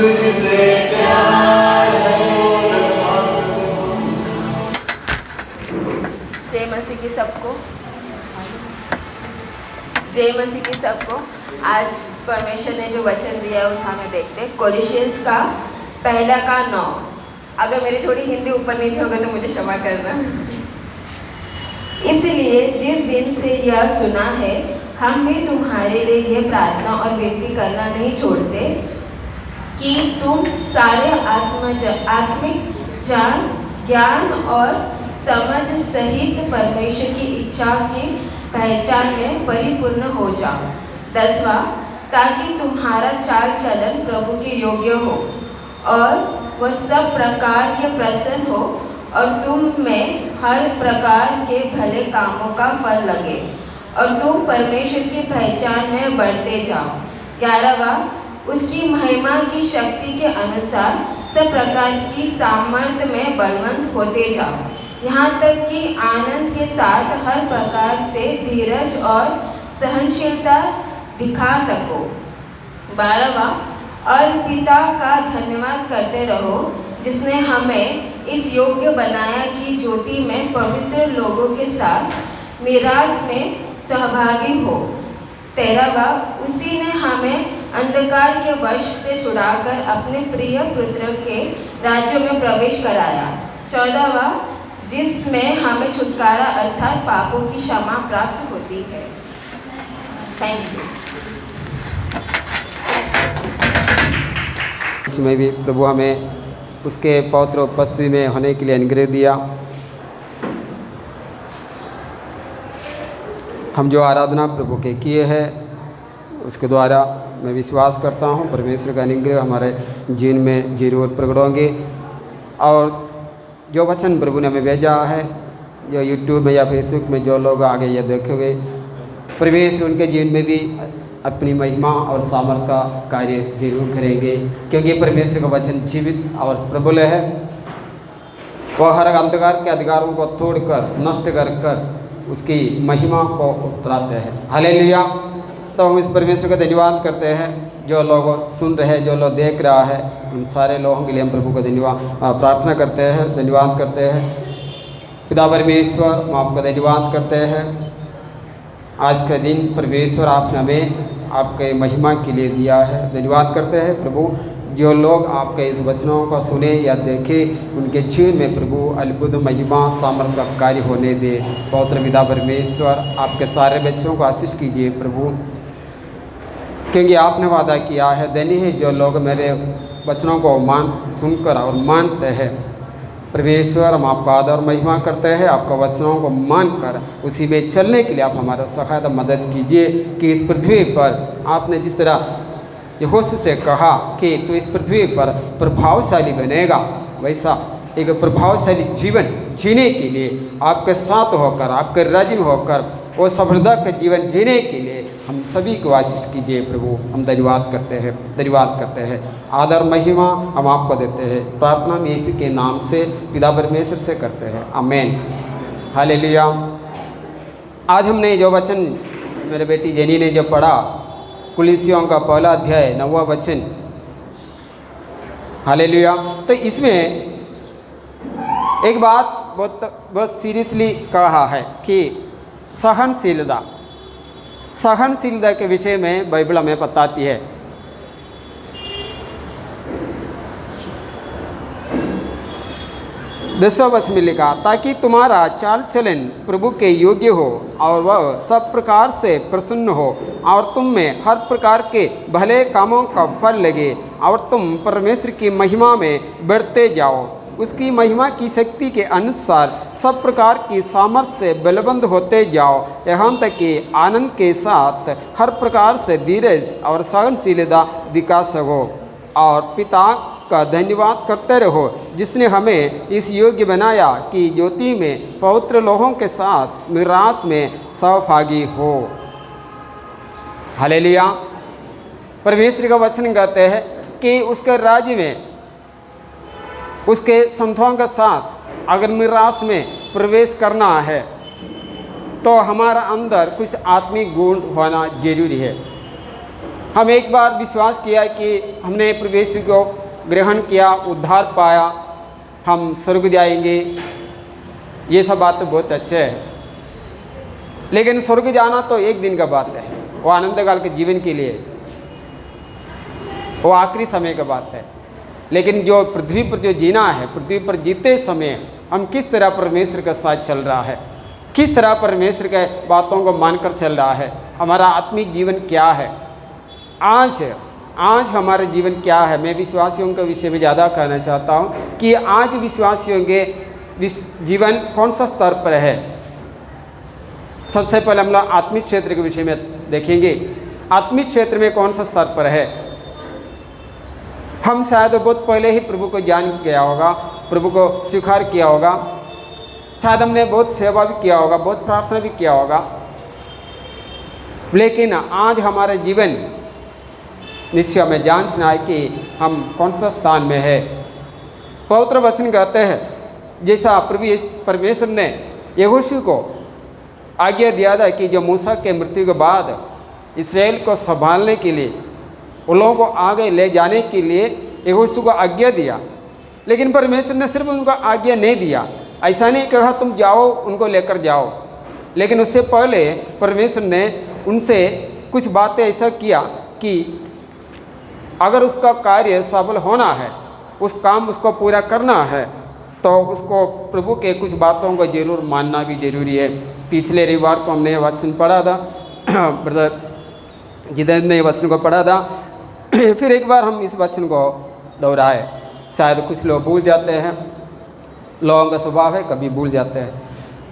तुझसे प्यार है। जय मसीह की सबको, जय मसीह की सबको। आज परमेश्वर ने जो वचन दिया है उसका हमें देखते हैं। कोलोसियंस का 1:9। अगर मेरी थोड़ी हिंदी ऊपर नीचे हो गई तो मुझे क्षमा करना। इसलिए जिस दिन से यह सुना है हम भी तुम्हारे लिए यह प्रार्थना और विनती करना नहीं छोड़ते कि तुम सारे आत्मिक ज्ञान और समझ सहित परमेश्वर की इच्छा की पहचान में परिपूर्ण हो जाओ। 10वां, ताकि तुम्हारा चाल चलन प्रभु के योग्य हो और वह सब प्रकार के प्रसन्न हो और तुम में हर प्रकार के भले कामों का फल लगे और तुम परमेश्वर की पहचान में बढ़ते जाओ। 11वां, उसकी महिमा की शक्ति के अनुसार सब प्रकार की सामर्थ्य में बलवंत होते जाओ, यहाँ तक कि आनंद के साथ हर प्रकार से धीरज और सहनशीलता दिखा सको। 12वां, और पिता का धन्यवाद करते रहो जिसने हमें इस योग्य बनाया कि ज्योति में पवित्र लोगों के साथ मिरास में सहभागी हो। 13वां, उसी ने हमें अंधकार के वश से छुड़ाकर अपने प्रिय पुत्र के राज्य में प्रवेश कराया। 14वां, जिसमें हमें छुटकारा अर्थात पापों की क्षमा प्राप्त होती है। Thank you. में भी प्रभु हमें उसके पवित्र उपस्थिति में होने के लिए अनुग्रह दिया। हम जो आराधना प्रभु के किए हैं उसके द्वारा मैं विश्वास करता हूँ परमेश्वर का अनुग्रह हमारे जीवन में जरूर प्रकट होंगे। और जो वचन प्रभु ने हमें भेजा है, जो यूट्यूब में या फेसबुक में जो लोग आगे ये देखेंगे, परमेश्वर उनके जीवन में भी अपनी महिमा और सामर्थ का कार्य जरूर करेंगे, क्योंकि परमेश्वर का वचन जीवित और प्रबल है। वह हर अंधकार के अधिकारों को तोड़कर नष्ट कर उसकी महिमा को उतराते हैं। हालेलुया। तो हम इस परमेश्वर का धन्यवाद करते हैं। जो लोग सुन रहे हैं, जो लोग देख रहा है, उन सारे लोगों के लिए हम प्रभु का धन्यवाद प्रार्थना करते हैं, धन्यवाद करते हैं। पिता परमेश्वर, हम आपका धन्यवाद करते हैं। आज का दिन परमेश्वर आपने हमें आपके महिमा के लिए दिया है। धन्यवाद करते हैं प्रभु। जो लोग आपके इस वचनों को सुने या देखें, उनके जीवन में प्रभु अद्भुत महिमा सामर्थ का कार्य होने दे। पवित्र पिता परमेश्वर, आपके सारे बच्चों को आशीष कीजिए प्रभु, क्योंकि आपने वादा किया है, धन्य है जो लोग मेरे वचनों को सुनकर और मानते हैं। परमेश्वर, हम आपका आदर और महिमा करते हैं। आपका वचनों को मानकर उसी में चलने के लिए आप हमारा सहायता मदद कीजिए कि इस पृथ्वी पर आपने जिस तरह यहोशू से कहा कि तू इस पृथ्वी पर प्रभावशाली बनेगा, वैसा एक प्रभावशाली जीवन जीने के लिए आपके साथ होकर, आपके राज्य में होकर वो सफलता का जीवन जीने के लिए हम सभी को आशीष कीजिए प्रभु। हम धन्यवाद करते हैं, धन्यवाद करते हैं। आदर महिमा हम आपको देते हैं। प्रार्थना हम यीशु के नाम से पिता परमेश्वर से करते हैं, आमीन। हालेलुया। आज हमने जो वचन मेरे बेटी जेनी ने जो पढ़ा, कुलीसियों का 1 अध्याय 9वां वचन, हालेलुया। तो इसमें एक बात बहुत सीरियसली कहा है कि सहनशीलता के विषय में बाइबल हमें बताती है। 10वां वचन में लिखा, ताकि तुम्हारा चाल चलन प्रभु के योग्य हो और वह सब प्रकार से प्रसन्न हो और तुम में हर प्रकार के भले कामों का फल लगे और तुम परमेश्वर की महिमा में बढ़ते जाओ। उसकी महिमा की शक्ति के अनुसार सब प्रकार की सामर्थ्य से बलवंत होते जाओ, यहाँ तक कि आनंद के साथ हर प्रकार से धीरज और सहनशीलता दिखा सको और पिता का धन्यवाद करते रहो जिसने हमें इस योग्य बनाया कि ज्योति में पवित्र लोगों के साथ मिरास में सहभागी हो। हालेलुया। परमेश्वर का वचन कहते हैं कि उसके राज्य में उसके संतों के साथ अगर मिरास में प्रवेश करना है तो हमारा अंदर कुछ आत्मिक गुण होना जरूरी है। हम एक बार विश्वास किया कि हमने प्रभु यीशु को ग्रहण किया, उद्धार पाया, हम स्वर्ग जाएंगे, ये सब बात तो बहुत अच्छे है। लेकिन स्वर्ग जाना तो एक दिन का बात है, वो आनंद काल के जीवन के लिए, वो आखिरी समय का बात है। लेकिन जो पृथ्वी पर जो जीना है, पृथ्वी पर जीते समय हम किस तरह परमेश्वर के साथ चल रहा है, किस तरह परमेश्वर के बातों को मानकर चल रहा है, हमारा आत्मिक जीवन क्या है, आज हमारा जीवन क्या है। मैं विश्वासियों के विषय में ज़्यादा कहना चाहता हूँ कि आज विश्वासियों के जीवन कौन सा स्तर पर है। सबसे पहले हम लोग आत्मिक क्षेत्र के विषय में देखेंगे, आत्मिक क्षेत्र में कौन सा स्तर पर है। हम शायद बहुत पहले ही प्रभु को जान गया होगा, प्रभु को स्वीकार किया होगा, शायद हमने बहुत सेवा भी किया होगा, बहुत प्रार्थना भी किया होगा, लेकिन आज हमारा जीवन निश्चय में जांचना है कि हम कौन सा स्थान में है। पवित्र वचन कहते हैं जैसा प्रभु परमेश्वर ने यहोशू को आज्ञा दिया था कि जो मूसा के मृत्यु के बाद इस्राएल को संभालने के लिए, उन लोगों को आगे ले जाने के लिए यहोशू को आज्ञा दिया, लेकिन परमेश्वर ने सिर्फ उनको आज्ञा नहीं दिया। ऐसा नहीं कहा तुम जाओ उनको लेकर जाओ, लेकिन उससे पहले परमेश्वर ने उनसे कुछ बातें ऐसा किया कि अगर उसका कार्य सफल होना है, उस काम उसको पूरा करना है, तो उसको प्रभु के कुछ बातों को जरूर मानना भी जरूरी है। पिछले रविवार को हमने वचन पढ़ा था, ब्रदर जिधर ने वचन को पढ़ा था, फिर एक बार हम इस वचन को दोहराए। शायद कुछ लोग भूल जाते हैं, लोगों का स्वभाव है कभी भूल जाते हैं,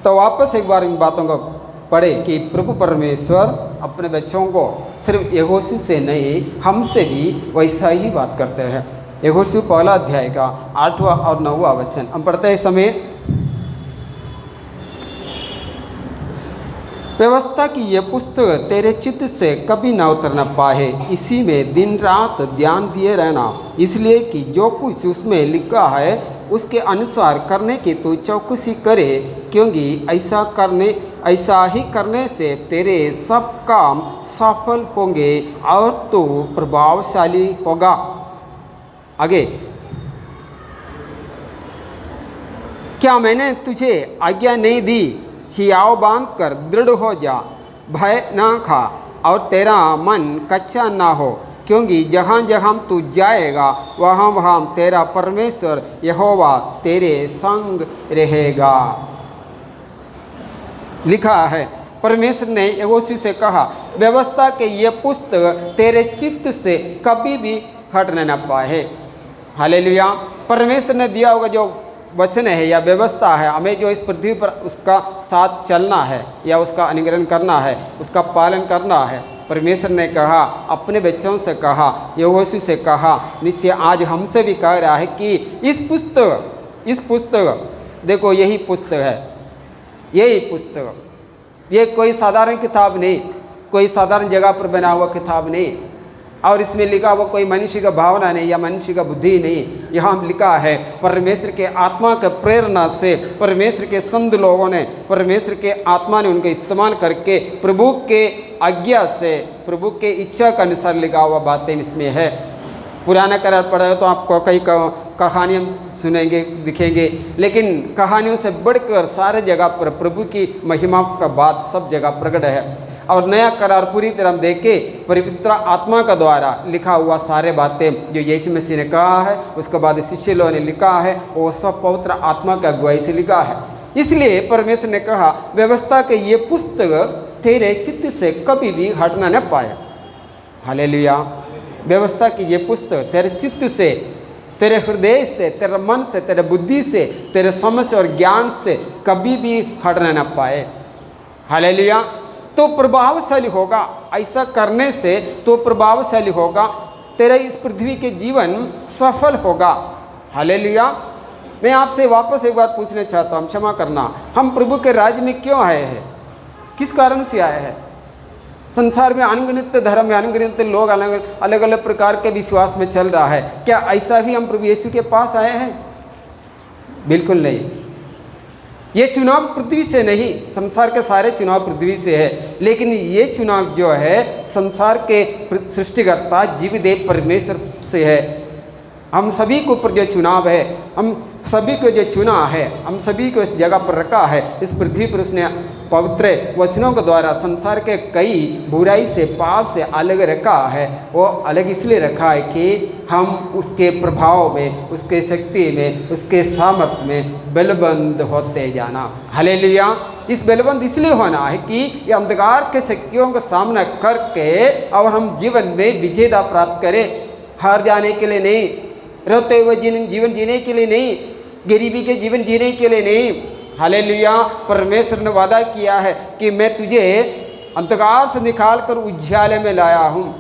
तो वापस एक बार इन बातों को पढ़े कि प्रभु परमेश्वर अपने बच्चों को सिर्फ यहोशू से नहीं, हमसे भी वैसा ही बात करते हैं। यहोशू पहला अध्याय का 8वां और 9वां वचन हम पढ़ते समय, व्यवस्था की ये पुस्तक तेरे चित्त से कभी ना उतरना पाए, इसी में दिन रात ध्यान दिए रहना, इसलिए कि जो कुछ उसमें लिखा है उसके अनुसार करने की तू चौकसी करे, क्योंकि ऐसा ही करने से तेरे सब काम सफल होंगे और तू प्रभावशाली होगा। आगे, क्या मैंने तुझे आज्ञा नहीं दी, हियाव बांध कर दृढ़ हो जा, भय ना खा और तेरा मन कच्चा ना हो, क्योंकि जहाँ जहाँ तू जाएगा वहाँ वहाँ तेरा परमेश्वर यहोवा तेरे संग रहेगा। लिखा है परमेश्वर ने यहोशू से कहा, व्यवस्था के ये पुस्तक तेरे चित्त से कभी भी हटने न पाए। हालेलुया। परमेश्वर ने दिया होगा जो वचन है या व्यवस्था है, हमें जो इस पृथ्वी पर उसका साथ चलना है या उसका अनुकरण करना है, उसका पालन करना है। परमेश्वर ने कहा, अपने बच्चों से कहा, यहोशू से कहा, निश्चय आज हमसे भी कह रहा है कि इस पुस्तक देखो, यही पुस्तक है, यही पुस्तक, ये कोई साधारण किताब नहीं, कोई साधारण जगह पर बना हुआ किताब नहीं, और इसमें लिखा हुआ कोई मनुष्य का भावना नहीं या मनुष्य का बुद्धि नहीं। यहाँ लिखा है परमेश्वर के आत्मा के प्रेरणा से, परमेश्वर के संत लोगों ने, परमेश्वर के आत्मा ने उनको इस्तेमाल करके प्रभु के आज्ञा से, प्रभु के इच्छा के अनुसार लिखा हुआ बातें इसमें है। पुराना करार पढ़ा तो आपको कई कहानियाँ सुनेंगे, दिखेंगे, लेकिन कहानियों से बढ़कर सारे जगह पर प्रभु की महिमा का बात सब जगह प्रकट है। और नया करार पूरी तरह देखे पवित्र आत्मा का द्वारा लिखा हुआ सारे बातें जो यीशु मसीह ने कहा है, उसके बाद शिष्य लोगों ने लिखा है, वो सब पवित्र आत्मा का अगुवाई से लिखा है। इसलिए परमेश्वर ने कहा, व्यवस्था के ये पुस्तक तेरे चित्त से कभी भी हटना न पाए। हालेलुया। व्यवस्था की ये पुस्तक तेरे चित्त से, तेरे हृदय से, तेरे मन से, तेरे बुद्धि से, तेरे समझ और ज्ञान से कभी भी हटना न पाए। हालेलुया। तो प्रभावशाली होगा, ऐसा करने से तो प्रभावशाली होगा, तेरा इस पृथ्वी के जीवन सफल होगा। हालेलुया। मैं आपसे वापस एक बार पूछना चाहता हूँ, क्षमा करना, हम प्रभु के राज्य में क्यों आए हैं, किस कारण से आए हैं? संसार में अनगिनत धर्म में अनगिनत लोग अलग अलग प्रकार के विश्वास में चल रहा है, क्या ऐसा भी हम प्रभु यीशु के पास आए हैं? बिल्कुल नहीं। ये चुनाव पृथ्वी से नहीं, संसार के सारे चुनाव पृथ्वी से है, लेकिन ये चुनाव जो है संसार के सृष्टिकर्ता जीवदेव परमेश्वर से है। हम सभी के ऊपर जो चुनाव है, हम सभी को जो चुना है, हम सभी को इस जगह पर रखा है, इस पृथ्वी पर उसने पवित्र वचनों के द्वारा संसार के कई बुराई से, पाप से अलग रखा है। वो अलग इसलिए रखा है कि हम उसके प्रभाव में, उसके शक्ति में, उसके सामर्थ्य में बलबंद होते जाना। हालेलुया। इस बलबंद इसलिए होना है कि ये अंधकार के शक्तियों का सामना करके और हम जीवन में विजेता प्राप्त करें। हार जाने के लिए नहीं, रोते हुए जीवन जीने के लिए नहीं, गरीबी के जीवन जीने के लिए नहीं। हालेलुया। परमेश्वर ने वादा किया है कि मैं तुझे अंधकार से निकाल कर उज्याले में लाया हूँ।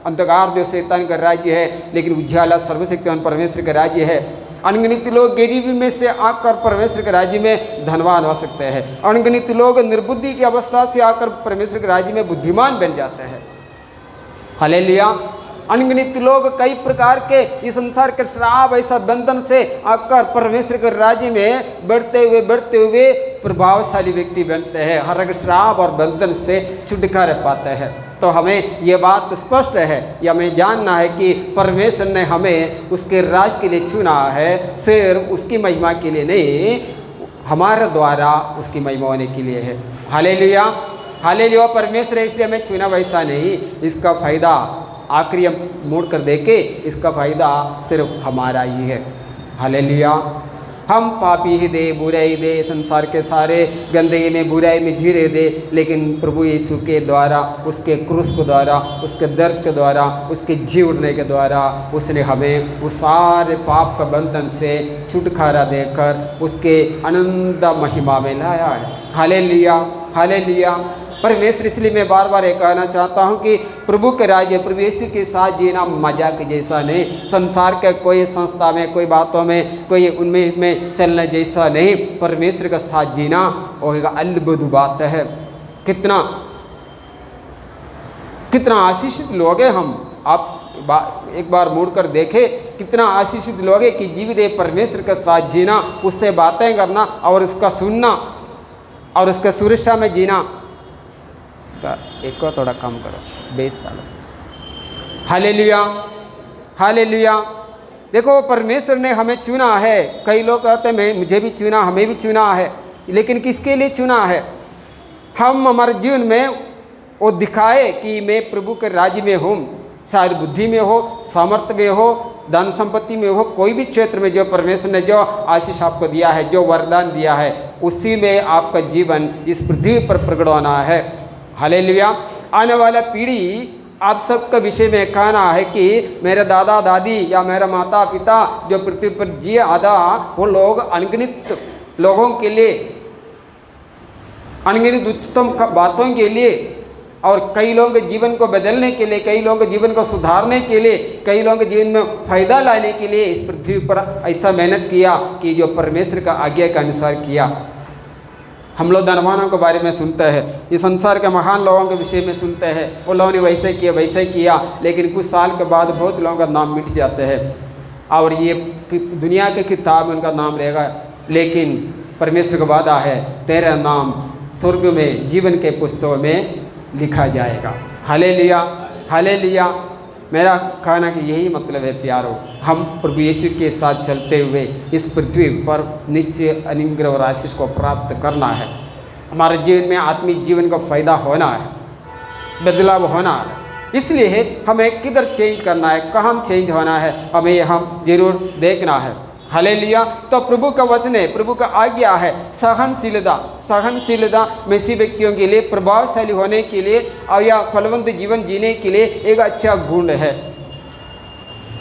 अंधकार जो शैतान का राज्य है, लेकिन उज्याला सर्वशक्तिमान परमेश्वर का राज्य है। अनगिनत लोग गरीबी में से आकर परमेश्वर के राज्य में धनवान हो सकते हैं। अनगिनत लोग निर्बुद्धि की अवस्था से आकर परमेश्वर के राज्य में बुद्धिमान बन जाते हैं। हालेलुया। अनगिनत लोग कई प्रकार के इस संसार के श्राप, ऐसा बंधन से आकर परमेश्वर के राज्य में बढ़ते हुए प्रभावशाली व्यक्ति बनते हैं। हर एक श्राप और बंधन से छुटकारा पाते हैं। तो हमें ये बात स्पष्ट है, या हमें जानना है कि परमेश्वर ने हमें उसके राज के लिए चुना है, सिर्फ उसकी महिमा के लिए नहीं, हमारे द्वारा उसकी महिमा होने के लिए है। हालेलुया। हालेलुया। परमेश्वर इसलिए हमें चुना, वैसा नहीं। इसका फायदा आखिरी हम मोड़ कर देखे, इसका फ़ायदा सिर्फ हमारा ही है। हालेलुया। हम पापी ही दे, बुराई दे, संसार के सारे गंदगी में, बुराई में जी रहे दे, लेकिन प्रभु यीशु के द्वारा, उसके क्रूस के द्वारा, उसके दर्द के द्वारा, उसके जी उठने के द्वारा उसने हमें उस सारे पाप का बंधन से छुटकारा देकर उसके अनंत महिमा में लाया है। हालेलुया। हालेलुया। परमेश्वर, इसलिए मैं बार बार ये कहना चाहता हूँ कि प्रभु के राज्य, प्रभु यीशु के साथ जीना मजाक जैसा नहीं, संसार के कोई संस्था में, कोई बातों में, कोई उनमें चलने जैसा नहीं। परमेश्वर का साथ जीना वो एक अद्भुत बात है। कितना आशीषित लोग हैं हम। आप एक बार मुड़ कर देखें, कितना आशीषित लोग हैं कि जीवित परमेश्वर के साथ जीना, उससे बातें करना और उसका सुनना और उसके सुरक्षा में जीना। एक को थोड़ा कम करो, बेस डालो। हालेलुया। हालेलुया। देखो, परमेश्वर ने हमें चुना है। कई लोग कहते हैं मुझे भी चुना, हमें भी चुना है, लेकिन किसके लिए चुना है? हम हमारे जीवन में वो दिखाए कि मैं प्रभु के राज्य में हूँ। शायद बुद्धि में हो, सामर्थ्य में हो, धन संपत्ति में हो, कोई भी क्षेत्र में जो परमेश्वर ने जो आशीष आपको दिया है, जो वरदान दिया है, उसी में आपका जीवन इस पृथ्वी पर प्रकट होना है। हालेलुया। आने वाला पीढ़ी आप सबका विषय में कहना है कि मेरे दादा दादी या मेरा माता पिता जो पृथ्वी पर जिए आधा, वो लोग अनगिनत लोगों के लिए, अनगिनत उच्चतम बातों के लिए, और कई लोगों के जीवन को बदलने के लिए, कई लोगों के जीवन को सुधारने के लिए, कई लोगों के जीवन में फायदा लाने के लिए इस पृथ्वी पर ऐसा मेहनत किया कि जो परमेश्वर का आज्ञा के अनुसार किया। हम लोग धनवानों के बारे में सुनते हैं, ये संसार के महान लोगों के विषय में सुनते हैं, वो लोगों ने वैसे किया वैसे किया, लेकिन कुछ साल के बाद बहुत लोगों का नाम मिट जाते हैं और ये दुनिया के किताब में उनका नाम रहेगा। लेकिन परमेश्वर का वादा है, तेरा नाम स्वर्ग में जीवन के पुस्तकों में लिखा जाएगा। हालेलुया। हालेलुया। मेरा कहना कि यही मतलब है प्यारो, हम प्रभु यीशु के साथ चलते हुए इस पृथ्वी पर निश्चय अनुग्रह और आशीष को प्राप्त करना है। हमारे जीवन में आत्मिक जीवन का फायदा होना है, बदलाव होना है। इसलिए हमें किधर चेंज करना है, कहाँ चेंज होना है, हमें हम जरूर देखना है। हालेलुया। तो प्रभु का वचन है, प्रभु का आज्ञा है सहनशीलता। सहनशीलता मसीह व्यक्तियों के लिए, प्रभावशाली होने के लिए और या फलवंत जीवन जीने के लिए एक अच्छा गुण है,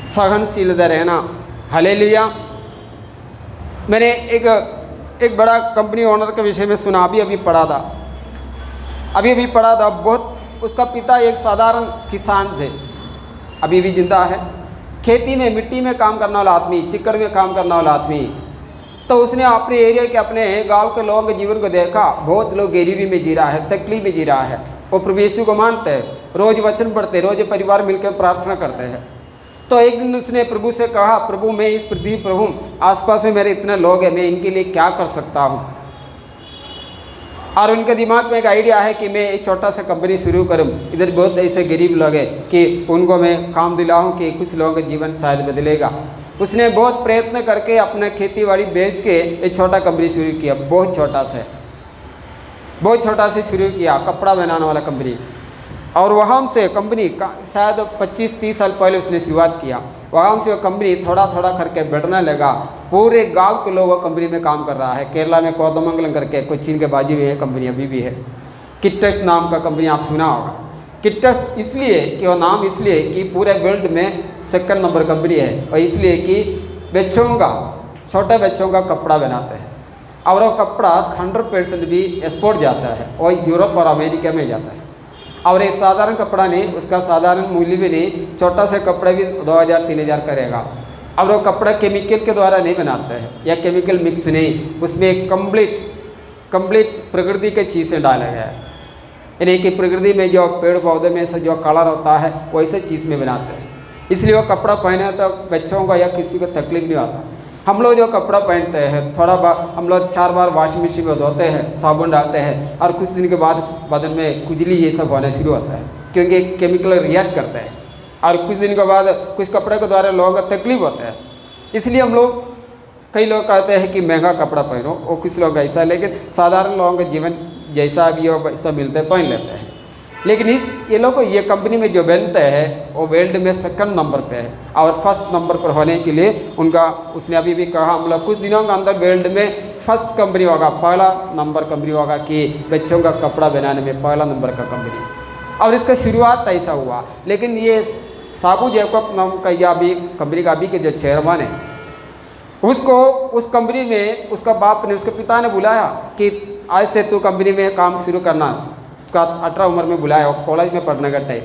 सहनशीलता रहना। हालेलुया। मैंने एक बड़ा कंपनी ओनर के विषय में सुना, अभी पढ़ा था। बहुत, उसका पिता एक साधारण किसान थे, अभी भी जिंदा है। खेती में, मिट्टी में काम करने वाला आदमी, चिकड़ में काम करने वाला आदमी। तो उसने अपने एरिया के, अपने गांव के लोगों के जीवन को देखा। बहुत लोग गरीबी में जी रहा है, तकलीफ में जी रहा है। वो प्रभु यीशु को मानते हैं, रोज वचन पढ़ते, रोज परिवार मिलकर प्रार्थना करते हैं। तो एक दिन उसने प्रभु से कहा, प्रभु मैं इस पृथ्वी पर हूँ, आसपास में मेरे इतने लोग हैं, मैं इनके लिए क्या कर सकता हूँ? और उनके दिमाग में एक आइडिया है कि मैं एक छोटा सा कंपनी शुरू करूं। इधर बहुत ऐसे गरीब लोग हैं कि उनको मैं काम दिलाऊं कि कुछ लोगों का जीवन शायद बदलेगा। उसने बहुत प्रयत्न करके अपना खेती बाड़ी बेच के एक छोटा कंपनी शुरू किया, बहुत छोटा से शुरू किया, कपड़ा बनाने वाला कंपनी। और वहाँ से कंपनी का शायद 25-30 साल पहले उसने शुरुआत किया। वहाँ से वो कंपनी थोड़ा थोड़ा करके बढ़ने लगा। पूरे गांव के लोग वो कंपनी में काम कर रहा है। केरला में कोदमंगलम करके कोचीन के बाजू में कंपनी अभी भी है। किट्टक्स नाम का कंपनी आप सुना होगा। किट्टक्स इसलिए कि वो नाम इसलिए कि पूरे वर्ल्ड में 2nd नंबर कंपनी है, और इसलिए कि बच्चों का, छोटे बच्चों का कपड़ा बनाते हैं, और वो कपड़ा 100% भी एक्सपोर्ट जाता है और यूरोप और अमेरिका में जाता है। और एक साधारण कपड़ा नहीं, उसका साधारण मूल्य भी नहीं, छोटा सा कपड़ा भी 2000-3000 करेगा। और वो कपड़ा केमिकल के द्वारा नहीं बनाते हैं या केमिकल मिक्स नहीं, उसमें कंप्लीट प्रकृति के चीज़ें डाला गया है। यानी कि प्रकृति में जो पेड़ पौधे में से जो कलर होता है वैसे चीज़ में बनाते हैं, इसलिए वो कपड़ा पहने तो बच्चों को या किसी को तकलीफ नहीं आता। हम लोग जो कपड़ा पहनते हैं हम लोग 4 बार वॉशिंग मशीन में धोते हैं, साबुन डालते हैं, और कुछ दिन के बाद बदन में खुजली ये सब होना शुरू होता है, क्योंकि केमिकल रिएक्ट करते हैं। और कुछ दिन के बाद कुछ कपड़े के द्वारा लोगों का तकलीफ होता है, इसलिए हम लोग, कई लोग कहते हैं कि महंगा कपड़ा पहनो, और कुछ लोग ऐसा, लेकिन साधारण लोगों का जीवन जैसा भी हो वैसा मिलता है, पहन लेते हैं। लेकिन ये लोग को ये कंपनी में जो बनते हैं वो वर्ल्ड में 2nd नंबर पे है, और 1st नंबर पर होने के लिए उसने अभी भी कहा हम लोग कुछ दिनों के अंदर वर्ल्ड में 1st कंपनी होगा, पहला नंबर कंपनी होगा कि बच्चों का कपड़ा बनाने में पहला नंबर का कंपनी। और इसका शुरुआत ऐसा हुआ। लेकिन ये साबू जैकब नाम का या अभी कंपनी का अभी के जो चेयरमैन है, उसको उस कंपनी में उसका बाप ने, उसके पिता ने बुलाया कि आज से तू कंपनी में काम शुरू करना। उसका 18 उम्र में बुलाया, कॉलेज में पढ़ने का टाइम।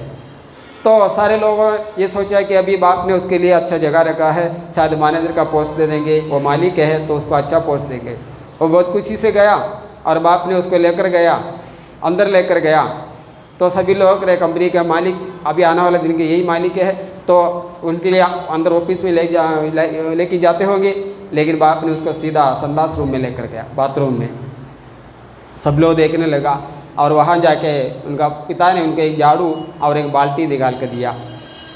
तो सारे लोगों ने ये सोचा कि अभी बाप ने उसके लिए अच्छा जगह रखा है, शायद मैनेजर का पोस्ट दे देंगे, वो मालिक है तो उसको अच्छा पोस्ट देंगे। वो बहुत खुशी से गया और बाप ने उसको लेकर गया, अंदर लेकर गया। तो सभी लोग रहे कंपनी के मालिक, अभी आने वाले दिन के यही मालिक है, तो उनके लिए अंदर ऑफिस में लेके जाते होंगे। लेकिन बाप ने उसको सीधा संडास रूम में लेकर गया, बाथरूम में। सब लोग देखने लगा, और वहाँ जाके उनका पिता ने उनको एक झाड़ू और एक बाल्टी निकाल कर दिया,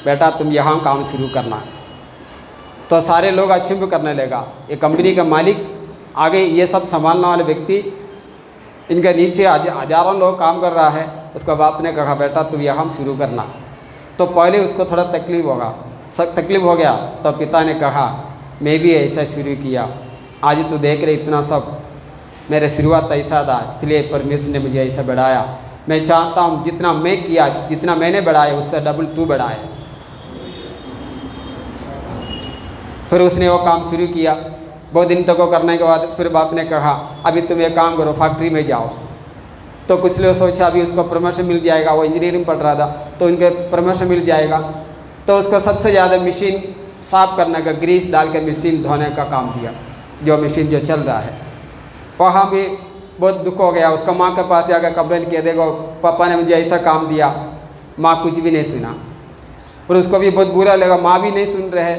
बेटा तुम यहाँ काम शुरू करना। तो सारे लोग अचंभ करने लगा, ये कंपनी का मालिक आगे ये सब संभालने वाले व्यक्ति, इनके नीचे हजारों लोग काम कर रहा है। उसका बाप ने कहा बेटा तुम यहाँ शुरू करना। तो पहले उसको थोड़ा तकलीफ हो गया, तो पिता ने कहा मैं भी ऐसा शुरू किया, आज तो देख रहे इतना सब, मेरे शुरुआत ऐसा था, इसलिए परमेश्वर ने मुझे ऐसा बढ़ाया। मैं चाहता हूँ जितना मैं किया, जितना मैंने बढ़ाया उससे डबल तू बढ़ाए। फिर उसने वो काम शुरू किया। बहुत दिन तक वो करने के बाद फिर बाप ने कहा अभी तुम एक काम करो, फैक्ट्री में जाओ। तो कुछ लोग सोचा अभी उसको प्रमोशन मिल जाएगा, वो इंजीनियरिंग पढ़ रहा था तो उनके प्रमोशन मिल जाएगा। तो उसको सबसे ज़्यादा मशीन साफ करने का, ग्रीस डाल के मशीन धोने का काम दिया, जो मशीन जो चल रहा है। वहाँ भी बहुत दुख हो गया। उसका माँ के पास जाकर कंप्लेन किया, देखो पापा ने मुझे ऐसा काम दिया, माँ कुछ भी नहीं सुना। और उसको भी बहुत बुरा लगा, माँ भी नहीं सुन रहे।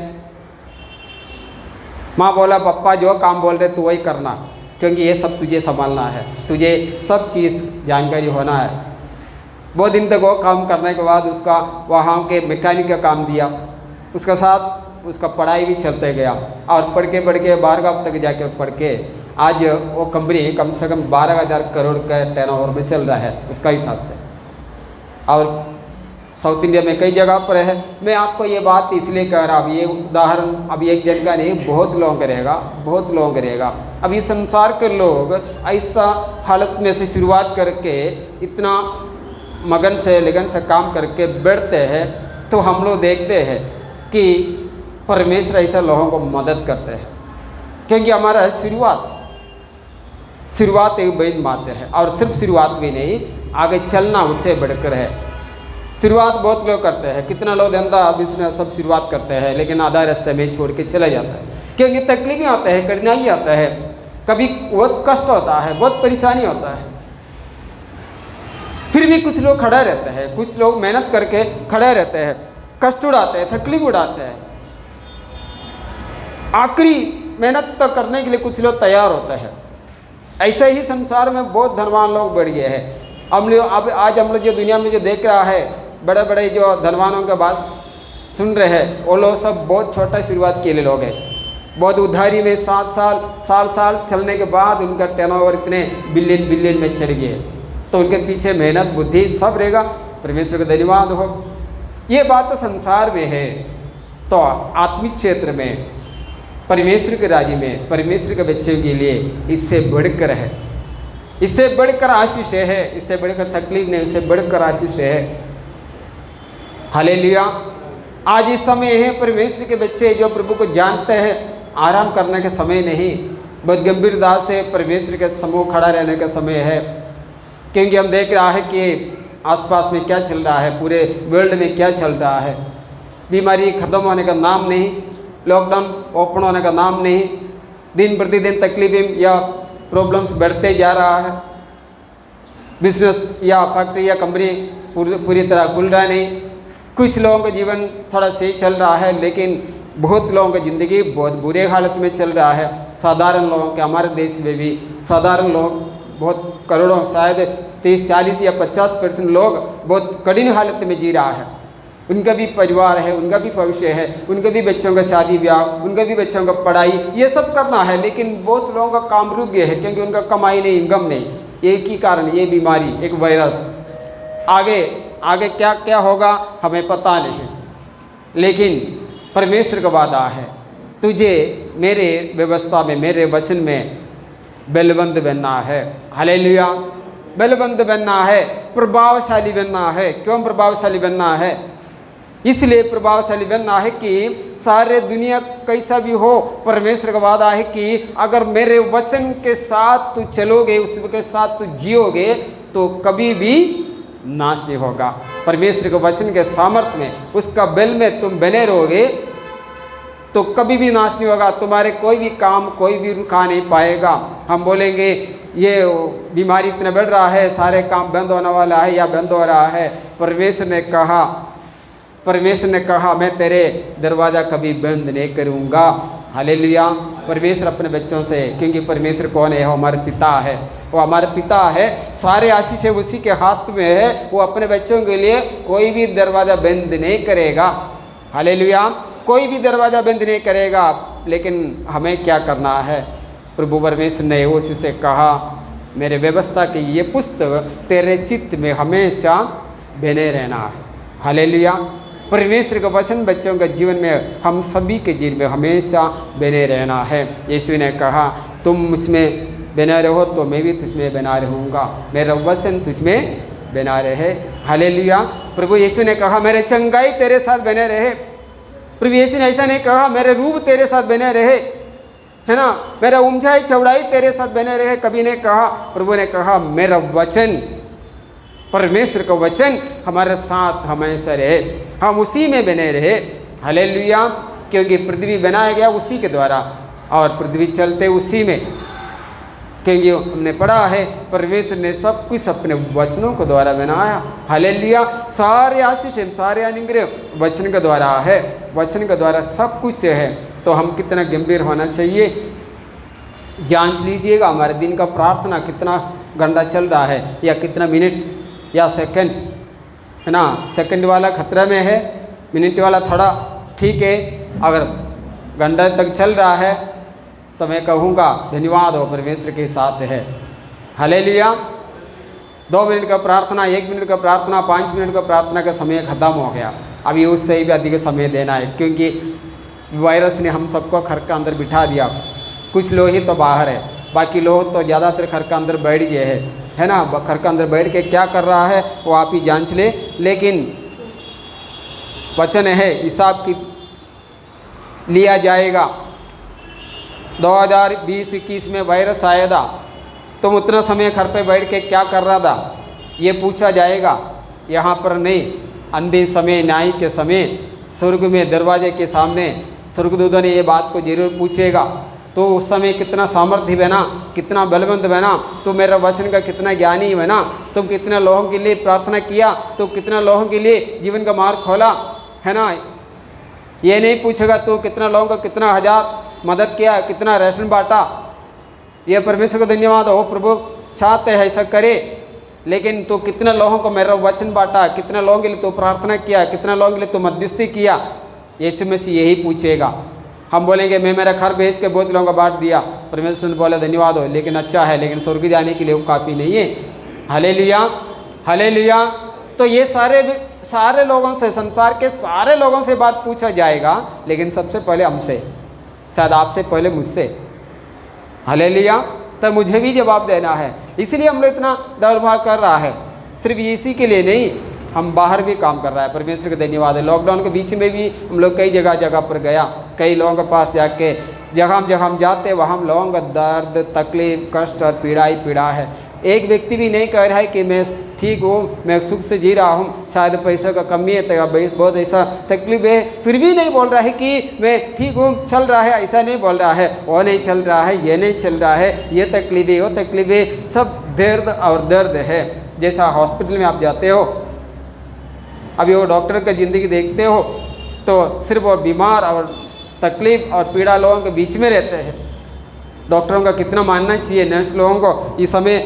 माँ बोला पापा जो काम बोल रहे तू वही करना, क्योंकि ये सब तुझे संभालना है, तुझे सब चीज़ जानकारी होना है। बहुत दिन तक वो काम करने के बाद उसका वहाँ के मैकेनिक का काम दिया, उसका साथ उसका पढ़ाई भी चलते गया। और पढ़ के 12 तक जाके पढ़ के आज वो कंपनी कम से कम 12,000 करोड़ का टर्नओवर में चल रहा है उसका हिसाब से। और साउथ इंडिया में कई जगह पर है। मैं आपको ये बात इसलिए कह रहा हूँ, ये उदाहरण अभी एक जन का नहीं, बहुत लोगों का रहेगा, बहुत लोगों का रहेगा। अभी संसार के लोग ऐसा हालत में से शुरुआत करके इतना मगन से लगन से काम करके बढ़ते हैं, तो हम लोग देखते हैं कि परमेश्वर ऐसा लोगों को मदद करते हैं, क्योंकि हमारा शुरुआत एक बड़ी बात है। और सिर्फ शुरुआत भी नहीं, आगे चलना उससे बढ़कर है। शुरुआत बहुत लोग करते हैं, कितना लोग धंधा बिजनेस सब शुरुआत करते हैं, लेकिन आधा रास्ते में छोड़ के चला जाता है, क्योंकि तकलीफें आते हैं, कठिनाई आता है, कभी बहुत कष्ट होता है, बहुत परेशानी होता है। फिर भी कुछ लोग खड़े रहते हैं, कुछ लोग मेहनत करके खड़े रहते हैं, कष्ट उड़ाते हैं, तकलीफ उड़ाते हैं। आखिरी मेहनत तो करने के लिए कुछ लोग तैयार होते हैं, ऐसे ही संसार में बहुत धनवान लोग बढ़ गए हैं। अब आज हम लोग जो दुनिया में जो देख रहा है, बड़े बड़े जो धनवानों के बात सुन रहे हैं, वो लोग सब बहुत छोटा शुरुआत के लिए लोग हैं। बहुत उधारी में 7 साल चलने के बाद उनका टर्नओवर इतने बिलियन में चढ़ गए। तो उनके पीछे मेहनत बुद्धि सब रहेगा। परमेश्वर का धन्यवाद हो। ये बात तो संसार में है। तो आत्मिक क्षेत्र में, परमेश्वर के राज्य में, परमेश्वर के बच्चों के लिए इससे बढ़कर है, इससे बढ़कर आशीष है, इससे बढ़कर तकलीफ नहीं, इससे बढ़कर आशीष है। हालेलुया। आज इस समय है परमेश्वर के बच्चे जो प्रभु को जानते हैं, आराम करने का समय नहीं, बहुत गंभीरता से परमेश्वर के समूह खड़ा रहने का समय है। क्योंकि हम देख रहा है कि आसपास में क्या चल रहा है, पूरे वर्ल्ड में क्या चल रहा है। बीमारी ख़त्म होने का नाम नहीं, लॉकडाउन ओपन होने का नाम नहीं, दिन प्रतिदिन तकलीफें या प्रॉब्लम्स बढ़ते जा रहा है। बिजनेस या फैक्ट्री या कंपनी पूरी तरह खुल रहा नहीं। कुछ लोगों का जीवन थोड़ा सही चल रहा है, लेकिन बहुत लोगों की ज़िंदगी बहुत बुरे हालत में चल रहा है। साधारण लोगों के, हमारे देश में भी साधारण लोग बहुत करोड़ों, शायद 30, 40 या 50% लोग बहुत कठिन हालत में जी रहा है। उनका भी परिवार है, उनका भी भविष्य है, उनके भी बच्चों का शादी ब्याह, उनके भी बच्चों का पढ़ाई, ये सब करना है। लेकिन बहुत लोगों का काम रुक गया है क्योंकि उनका कमाई नहीं, इनकम नहीं। एक ही कारण, ये बीमारी, एक वायरस। आगे क्या क्या होगा हमें पता नहीं, लेकिन परमेश्वर का वादा है, तुझे मेरे व्यवस्था में, मेरे वचन में बलवंत बनना है। हालेलुया। बलवंत बनना है, प्रभावशाली बनना है। क्यों प्रभावशाली बनना है? इसलिए प्रभावशाली बनना है कि सारे दुनिया कैसा भी हो, परमेश्वर का वादा है कि अगर मेरे वचन के साथ तू चलोगे, उसके साथ तू जियोगे, तो कभी भी नाश नहीं होगा। परमेश्वर के वचन के सामर्थ्य में, उसका बल में तुम बने रहोगे तो कभी भी नाश नहीं होगा। तुम्हारे कोई भी काम कोई भी रुका नहीं पाएगा। हम बोलेंगे ये बीमारी इतना बढ़ रहा है, सारे काम बंद होने वाला है या बंद हो रहा है। परमेश्वर ने कहा मैं तेरे दरवाज़ा कभी बंद नहीं करूँगा। हालेलुया। परमेश्वर अपने बच्चों से, क्योंकि परमेश्वर कौन है? वो हमारे पिता है, वो हमारे पिता है। सारे आशीष उसी के हाथ में है। वो अपने बच्चों के लिए कोई भी दरवाज़ा बंद नहीं करेगा। हालेलुया। कोई भी दरवाज़ा बंद नहीं करेगा। लेकिन हमें क्या करना है? प्रभु परमेश्वर ने उससे कहा मेरे व्यवस्था की ये पुस्तक तेरे चित्त में हमेशा बने रहना है। हालेलुया। परमेश्वर का वचन बच्चों के जीवन में, हम सभी के जीवन में हमेशा बने रहना है। यीशु ने कहा तुम मुझमें बना रहो तो मैं भी तुझमें बना रहूँगा, मेरा वचन तुझमें बना रहे। हालेलुया। प्रभु यीशु ने कहा मेरे चंगाई तेरे साथ बने रहे। प्रभु यीशु ने ऐसा नहीं कहा मेरे रूप तेरे साथ बने रहे, है ना, मेरा ऊंचाई चौड़ाई तेरे साथ बने रहे, कभी नहीं कहा। प्रभु ने कहा मेरा वचन, परमेश्वर का वचन हमारे साथ हमेशा रहे, हम उसी में बने रहे। हालेलुया। क्योंकि पृथ्वी बनाया गया उसी के द्वारा और पृथ्वी चलते उसी में। क्योंकि हमने पढ़ा है परमेश्वर ने सब कुछ अपने वचनों के द्वारा बनाया। हालेलुया। सारे आशीष, सारे अनुग्रह वचन के द्वारा है, वचन के द्वारा सब कुछ है। तो हम कितना गंभीर होना चाहिए, जांच लीजिएगा हमारे दिन का प्रार्थना कितना घंटा चल रहा है, या कितना मिनट या सेकंड, है ना। सेकंड वाला खतरा में है, मिनट वाला थोड़ा ठीक है। अगर घंटा तक चल रहा है तो मैं कहूँगा धन्यवाद हो, परमेश्वर के साथ है। हालेलुया। 2 मिनट का प्रार्थना, 1 मिनट का प्रार्थना, 5 मिनट का प्रार्थना का समय ख़त्म हो गया। अभी उससे भी अधिक समय देना है, क्योंकि वायरस ने हम सबको घर के अंदर बिठा दिया। कुछ लोग ही तो बाहर है, बाकी लोग तो ज़्यादातर घर के अंदर बैठ गए हैं, है ना। घर के अंदर बैठ के क्या कर रहा है वो आप ही जांच ले। लेकिन वचन है हिसाब की लिया जाएगा। 2020-21 में वायरस आया था, तुम उतना समय घर पे बैठ के क्या कर रहा था ये पूछा जाएगा। यहाँ पर नहीं, अंधे समय, न्याय के समय, स्वर्ग में दरवाजे के सामने स्वर्गदूतों ने ये बात को जरूर पूछेगा। तो उस समय कितना सामर्थ्य बना, कितना बलवंत बना, तो मेरा वचन का कितना ज्ञानी बना, तुम कितने लोगों के लिए प्रार्थना किया, तो कितना लोगों के लिए जीवन का मार्ग खोला, है ना। ये नहीं पूछेगा तो कितना लोगों का कितना 1000 मदद किया, कितना राशन बांटा, ये परमेश्वर को धन्यवाद हो प्रभु, चाहते हैं ऐसा करे, लेकिन तो कितने लोगों को मेरा वचन बांटा, कितने लोगों के लिए तो प्रार्थना किया, कितने लोगों के लिए तो मध्यस्थी किया। यीशु मसीह यही पूछेगा। हम बोलेंगे मैं मेरा घर भेज के बहुत लोगों को बांट दिया, परमेश्वर ने बोला धन्यवाद हो, लेकिन अच्छा है, लेकिन स्वर्ग जाने के लिए वो काफ़ी नहीं है। Hallelujah, hallelujah. तो ये सारे लोगों से, संसार के सारे लोगों से बात पूछा जाएगा, लेकिन सबसे पहले हमसे, शायद आपसे पहले मुझसे। हालेलुया। तो मुझे भी जवाब देना है, इसलिए हम लोग इतना दौड़भाग कर रहा है। सिर्फ इसी के लिए नहीं, हम बाहर भी काम कर रहा है। परमेश्वर का धन्यवाद है। लॉकडाउन के बीच में भी हम लोग कई जगह पर गया, कई लोगों के पास जाके जहाँ हम जाते वहाँ हम लोगों का दर्द, तकलीफ, कष्ट और पीड़ा ही पीड़ा है। एक व्यक्ति भी नहीं कह रहा है कि मैं ठीक हूँ, मैं सुख से जी रहा हूँ, शायद पैसों का कमी है तो बहुत ऐसा तकलीफ है, फिर भी नहीं बोल रहा है कि मैं ठीक हूँ, चल रहा है, ऐसा नहीं बोल रहा है। वो नहीं चल रहा है, ये नहीं चल रहा है, ये तकलीफ है, वो तकलीफ है, सब दर्द और दर्द है। जैसा हॉस्पिटल में आप जाते हो, अभी वो डॉक्टर का ज़िंदगी देखते हो तो सिर्फ वो बीमार और तकलीफ और पीड़ा लोगों के बीच में रहते हैं। डॉक्टरों का कितना मानना चाहिए, नर्स लोगों को इस समय,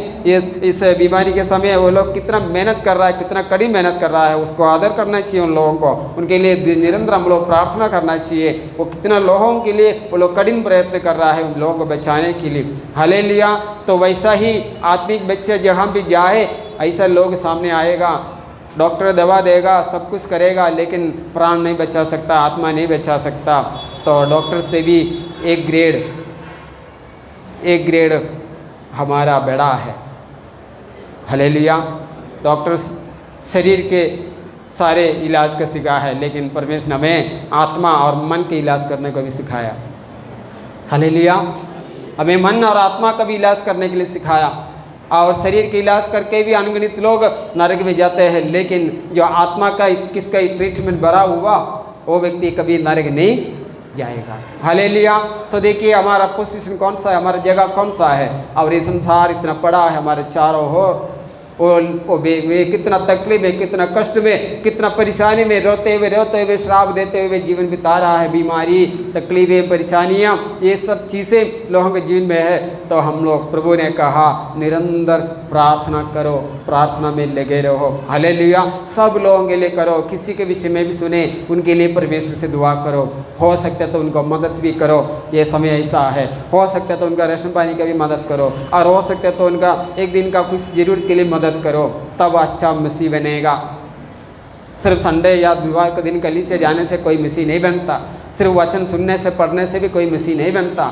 इस बीमारी के समय वो लोग कितना मेहनत कर रहा है, कितना कड़ी मेहनत कर रहा है, उसको आदर करना चाहिए उन लोगों को, उनके लिए निरंतर हम लोग प्रार्थना करना चाहिए। वो कितना लोगों के लिए वो लोग कठिन प्रयत्न कर रहा है उन लोगों को बचाने के लिए। हालेलुया। तो वैसा ही आत्मिक बच्चे जहाँ भी जाए, ऐसा लोग सामने आएगा, डॉक्टर दवा देगा, सब कुछ करेगा, लेकिन प्राण नहीं बचा सकता, आत्मा नहीं बचा सकता। तो डॉक्टर से भी एक ग्रेड हमारा बड़ा है। हालेलुया। डॉक्टर शरीर के सारे इलाज का सिखा है, लेकिन परमेश्वर ने हमें आत्मा और मन के इलाज करने को भी सिखाया। हालेलुया। हमें मन और आत्मा का भी इलाज करने के लिए सिखाया, और शरीर के इलाज करके भी अनगिनत लोग नरक में जाते हैं, लेकिन जो आत्मा का किसका ट्रीटमेंट बड़ा हुआ, वो व्यक्ति कभी नरक नहीं जाएगा। हालेलुया। तो देखिए हमारा पोजीशन कौन सा है, हमारा जगह कौन सा है। और ये संसार इतना बड़ा है हमारे चारों ओर, वो कितना तकलीफ में, कितना कष्ट में, कितना परेशानी में रोते हुए श्राप देते हुए जीवन बिता रहा है। बीमारी, तकलीफें, परेशानियाँ, ये सब चीज़ें लोगों के जीवन में है। तो हम लोग, प्रभु ने कहा निरंतर प्रार्थना करो, प्रार्थना में लगे रहो। हालेलुया। सब लोगों के लिए करो, किसी के विषय में भी सुने, उनके लिए परमेश्वर से दुआ करो। हो सकता है तो उनको मदद भी करो, ये समय ऐसा है। हो सकता है तो उनका राशन पानी का भी मदद करो, और हो सकता है तो उनका एक दिन का कुछ ज़रूरत के लिए मदद करो, तब अच्छा मसीह बनेगा। सिर्फ संडे या बुधवार के दिन कलीसिया जाने से कोई मसीह नहीं बनता, सिर्फ वचन सुनने से, पढ़ने से भी कोई मसीह नहीं बनता,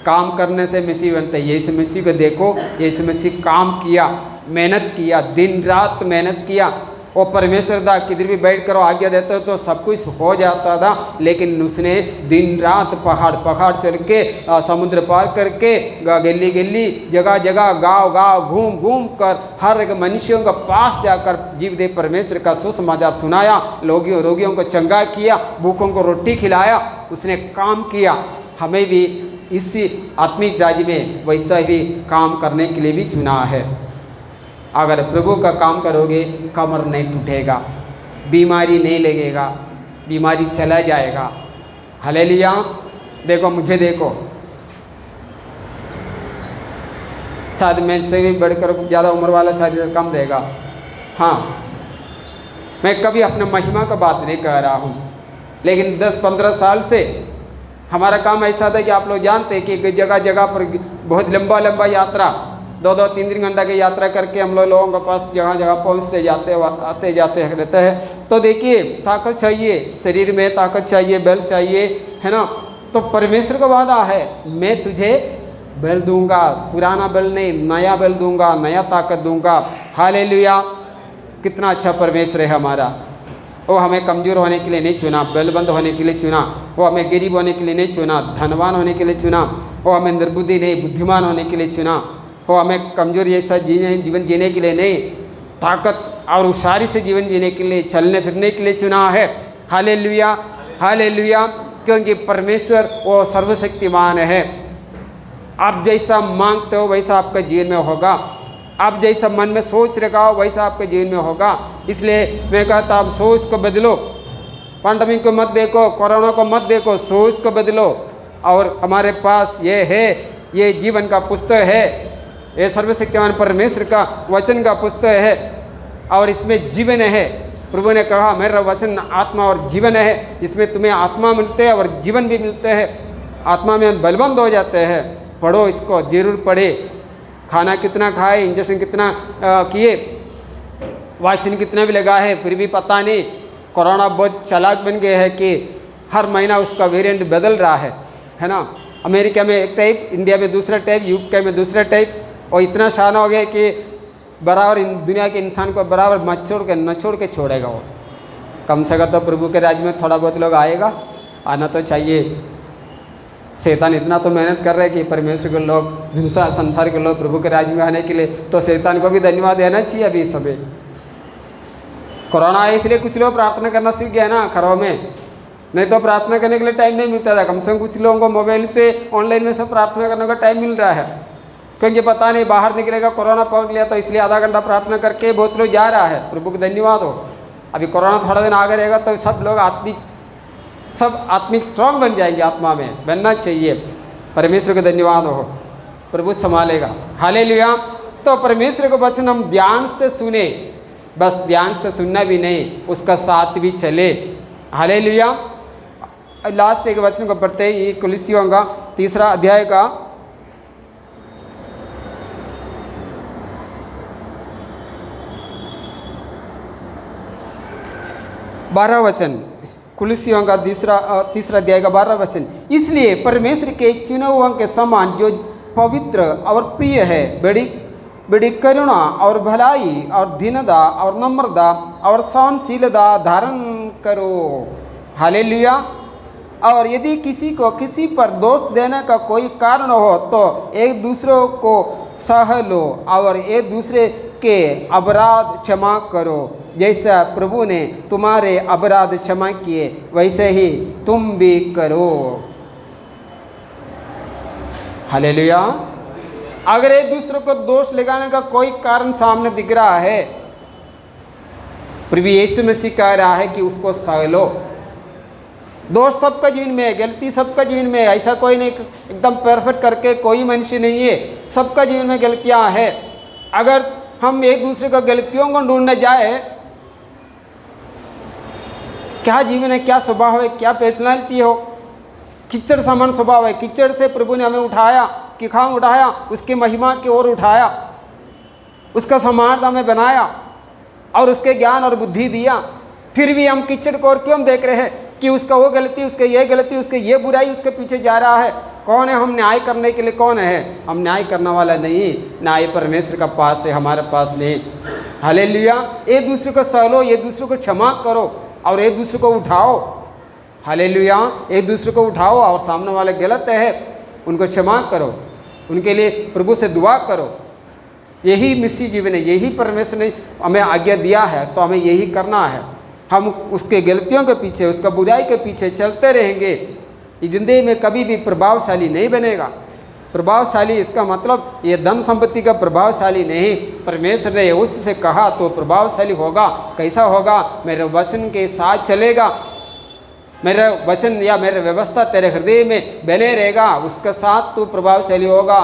काम करने से मसीह बनता है। यीशु मसीह को देखो, यीशु मसीह काम किया, मेहनत किया, दिन रात मेहनत किया। वो परमेश्वर था, किधर भी बैठ कर आज्ञा देते तो सब कुछ हो जाता था, लेकिन उसने दिन रात पहाड़ चढ़ के, समुद्र पार करके, गली गली, जगह जगह, गांव घूम कर हर एक मनुष्यों के पास जाकर जीवदेव परमेश्वर का सुसमाचार सुनाया, रोगियों को चंगा किया, भूखों को रोटी खिलाया। उसने काम किया। हमें भी इसी आत्मिक राज्य में वैसा ही काम करने के लिए भी चुना है। अगर प्रभु का काम करोगे, कमर नहीं टूटेगा, बीमारी नहीं लगेगा, बीमारी चला जाएगा। हालेलुया। देखो मुझे देखो, शायद मैं से भी बढ़कर ज़्यादा उम्र वाला शायद कम रहेगा। हाँ, मैं कभी अपने महिमा का बात नहीं कह रहा हूँ, लेकिन 10-15 साल से हमारा काम ऐसा था कि आप लोग जानते हैं कि जगह जगह पर बहुत लंबा यात्रा, 2-3 घंटा की यात्रा करके हम लोगों के पास जगह जगह पहुंचते जाते आते जाते रहते हैं। तो देखिए ताकत चाहिए, शरीर में ताकत चाहिए, बल चाहिए, है ना। तो परमेश्वर का वादा है, मैं तुझे बल दूंगा, पुराना बल नहीं, नया बल दूंगा, नया ताकत दूंगा। हालेलुया। कितना अच्छा परमेश्वर है हमारा। वो हमें कमज़ोर होने के लिए नहीं चुना, बलबंद होने के लिए चुना। वो हमें गरीब होने के लिए नहीं चुना, धनवान होने के लिए चुना। वो हमें निर्बुद्धि नहीं, बुद्धिमान होने के लिए चुना। वो हमें कमज़ोर जैसा जीवन जीने के लिए नहीं, ताकत और होशियारी से जीवन जीने के लिए, चलने फिरने के लिए चुना है। Hallelujah, hallelujah. क्योंकि परमेश्वर वो सर्वशक्तिमान है। आप जैसा मांगते हो वैसा आपका जीवन में होगा, आप जैसा मन में सोच रखा हो वैसा आपके जीवन में होगा। इसलिए मैं कहता आप सोच को बदलो, पैंडेमिक को मत देखो, कोरोना को मत देखो, सोच को बदलो। और हमारे पास ये है ये जीवन का पुस्तक है, ये सर्वशक्तिमान परमेश्वर का वचन का पुस्तक है और इसमें जीवन है। प्रभु ने कहा मेरा वचन आत्मा और जीवन है, इसमें तुम्हें आत्मा मिलते हैं और जीवन भी मिलते हैं, आत्मा में बलवंत हो जाते हैं। पढ़ो इसको, जरूर पढ़े। खाना कितना खाए, इंजेक्शन कितना किए, वैक्सीन कितना भी लगा है, फिर भी पता नहीं। कोरोना बहुत चालाक बन गया है कि हर महीना उसका वेरिएंट बदल रहा है ना। अमेरिका में एक टाइप, इंडिया में दूसरा टाइप, यूके में दूसरा टाइप, और इतना शान हो गया कि बराबर दुनिया के इंसान को बराबर नचोड़ के छोड़ेगा वो। कम से कम तो प्रभु के राज्य में थोड़ा बहुत लोग आएगा, आना तो चाहिए। शैतान इतना तो मेहनत कर रहे हैं कि परमेश्वर के लोग, दूसरा संसार के लोग प्रभु के राज्य में आने के लिए, तो शैतान को भी धन्यवाद देना चाहिए। अभी सभी कोरोना है इसलिए कुछ लोग प्रार्थना करना सीख गए ना घरों में, नहीं तो प्रार्थना करने के लिए टाइम नहीं मिलता था। कम से कम कुछ लोगों को मोबाइल से ऑनलाइन में सब प्रार्थना करने का टाइम मिल रहा है, क्योंकि पता नहीं बाहर निकलेगा, कोरोना पकड़ लिया तो इसलिए आधा घंटा प्रार्थना करके बहुत लोग जा रहा है। प्रभु को धन्यवाद हो। अभी कोरोना थोड़ा दिन आगे रहेगा तो सब लोग आत्मिक स्ट्रांग बन जाएंगे, आत्मा में बनना चाहिए। परमेश्वर को धन्यवाद हो, प्रभु संभालेगा। हालेलुया। तो परमेश्वर को वचन हम ध्यान से सुने, बस ध्यान से सुनना भी नहीं, उसका साथ भी चले। हालेलुया। लास्ट एक वचन को पढ़ते हैं, ये कुलिसियों का 3 अध्याय का 12 वचन। कुलिसियों का 3 अध्याय का 12 वचन। इसलिए परमेश्वर के चुनावों के समान जो पवित्र और प्रिय है, बड़ी करुणा और भलाई और दीनता और नम्रता और सहनशीलता धारण करो। हालेलुया। और यदि किसी को किसी पर दोष देने का कोई कारण हो तो एक दूसरे को सह लो और एक दूसरे के अपराध क्षमा करो। जैसा प्रभु ने तुम्हारे अपराध क्षमा किए वैसे ही तुम भी करो। हालेलुया। अगर एक दूसरे को दोष लगाने का कोई कारण सामने दिख रहा है, प्रभु यीशु मसीह कह रहा है कि उसको सह लो। दोष सबका जीवन में है, गलती सबका जीवन में है, ऐसा कोई नहीं एकदम परफेक्ट करके कोई मनुष्य नहीं है, सबका जीवन में गलतियां हैं। अगर हम एक दूसरे को गलतियों को ढूंढने जाए, क्या जीवन है, क्या स्वभाव है, क्या पर्सनालिटी हो, किचड़ समान स्वभाव है। किचड़ से प्रभु ने हमें उठाया, किखाम उठाया, उसकी महिमा की ओर उठाया, उसका समार्थ हमें बनाया और उसके ज्ञान और बुद्धि दिया। फिर भी हम किचड़ को और क्यों देख रहे हैं कि उसका वो गलती, उसके ये गलती, उसके ये बुराई, उसके पीछे जा रहा है। कौन है हम न्याय करने के लिए? कौन है? हम न्याय करने वाला नहीं, न्याय परमेश्वर का पास है, हमारे पास नहीं। हालेलुया। एक दूसरे को सहलो, एक दूसरे को क्षमा करो और एक दूसरे को उठाओ। हालेलुया। एक दूसरे को उठाओ और सामने वाले गलत है उनको क्षमा करो, उनके लिए प्रभु से दुआ करो। यही मसीह जीवन है, यही परमेश्वर ने हमें आज्ञा दिया है, तो हमें यही करना है। हम उसके गलतियों के पीछे, उसका बुराई के पीछे चलते रहेंगे, ये जिंदगी में कभी भी प्रभावशाली नहीं बनेगा। प्रभावशाली इसका मतलब ये धन संपत्ति का प्रभावशाली नहीं, परमेश्वर ने उससे कहा तो प्रभावशाली होगा। कैसा होगा? मेरे वचन के साथ चलेगा, मेरा वचन या मेरा व्यवस्था तेरे हृदय में बने रहेगा, उसके साथ तो प्रभावशाली होगा।